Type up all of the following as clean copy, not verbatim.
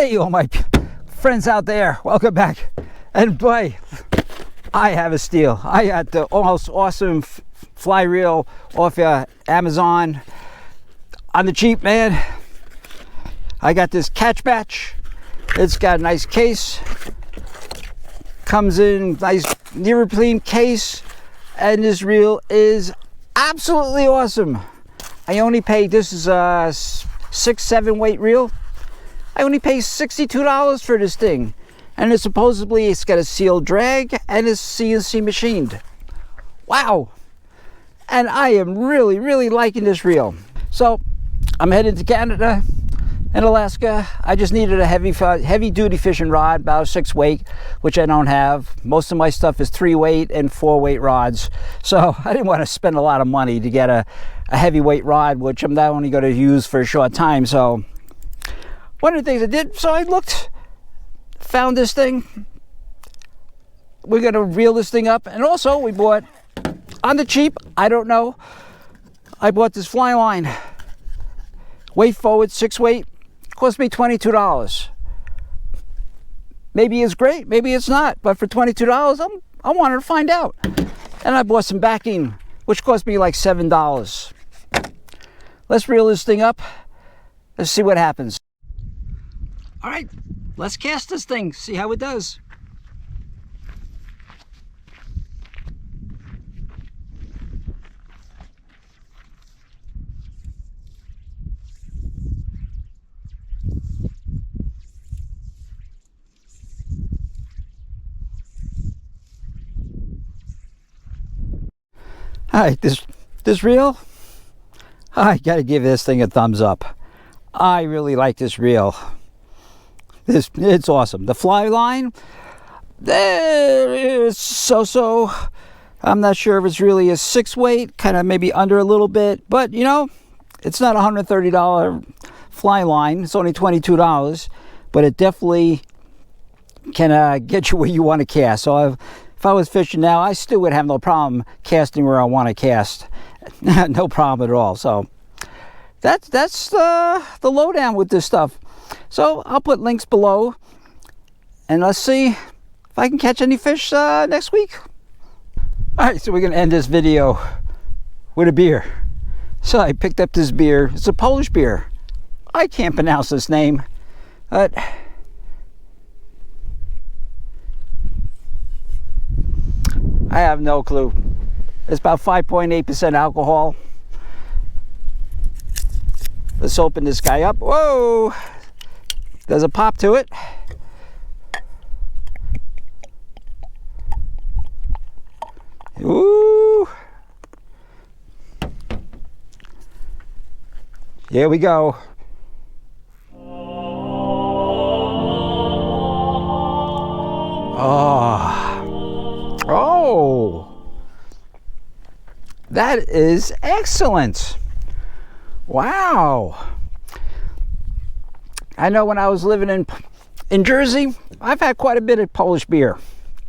Hey, all my friends out there, welcome back. And boy, I have a steal. I got the almost awesome fly reel off Amazon on the cheap, man. I got this Catch Batch. It's got a nice case. Comes in nice neoprene case, and this reel is absolutely awesome. I only paid, this is a 6-7 weight reel. I only paid $62 for this thing, and it's supposedly it's got a sealed drag and it's CNC machined. Wow! And I am really liking this reel. So I'm headed to Canada and Alaska. I just needed a heavy duty fishing rod, about a 6 weight, which I don't have. Most of my stuff is 3 weight and 4 weight rods, so I didn't want to spend a lot of money to get a heavyweight rod, which I'm not only going to use for a short time. So one of the things I did, so I looked, found this thing. We're going to reel this thing up, and also we bought on the cheap, I don't know, I bought this fly line, weight forward, 6 weight, cost me $22. Maybe it's great, maybe it's not, but for $22, I wanted to find out. And I bought some backing, which cost me like $7. Let's reel this thing up. Let's see what happens. All right, let's cast this thing, see how it does. All right, this reel, I gotta give this thing a thumbs up. I really like this reel. It's awesome. The fly line, it's so. I'm not sure if it's really a 6 weight, kind of maybe under a little bit, but you know, it's not a $130 fly line. It's only $22, but it definitely can get you where you want to cast. So if I was fishing now, I still would have no problem casting where I want to cast. No problem at all. So that's the lowdown with this stuff. So I'll put links below, and let's see if I can catch any fish next week. All right, so we're gonna end this video with a beer. So I picked up this beer. It's a Polish beer. I can't pronounce this name, but I have no clue. It's about 5.8% alcohol. Let's open this guy up. Whoa! There's a pop to it. Ooh! Here we go. Oh, that is excellent. Wow. I know when I was living in Jersey, I've had quite a bit of Polish beer.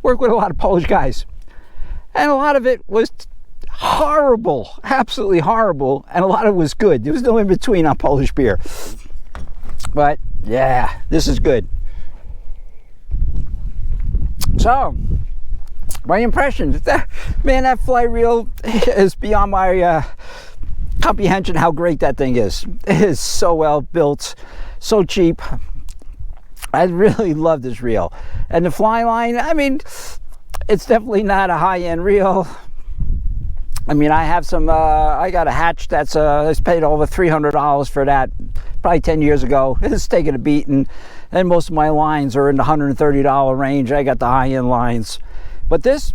Worked with a lot of Polish guys. And a lot of it was horrible, absolutely horrible, and a lot of it was good. There was no in between on Polish beer. But yeah, this is good. So, my impressions, man, that fly reel is beyond my comprehension how great that thing is. It is so well built, so cheap. I really love this reel. And the fly line, I mean, it's definitely not a high-end reel. I mean, I have some, I got a hatch that's, I paid over $300 for that probably 10 years ago. It's taking a beating, and most of my lines are in the $130 range. I got the high-end lines. But this,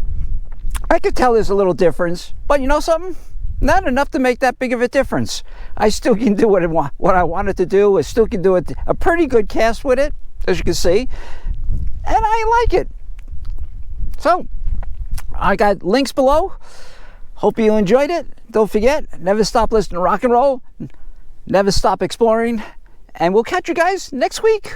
I could tell there's a little difference. But you know something? Not enough to make that big of a difference. I still can do what I wanted to do. I still can do a pretty good cast with it, as you can see. And I like it. So, I got links below. Hope you enjoyed it. Don't forget, never stop listening to rock and roll. Never stop exploring. And we'll catch you guys next week.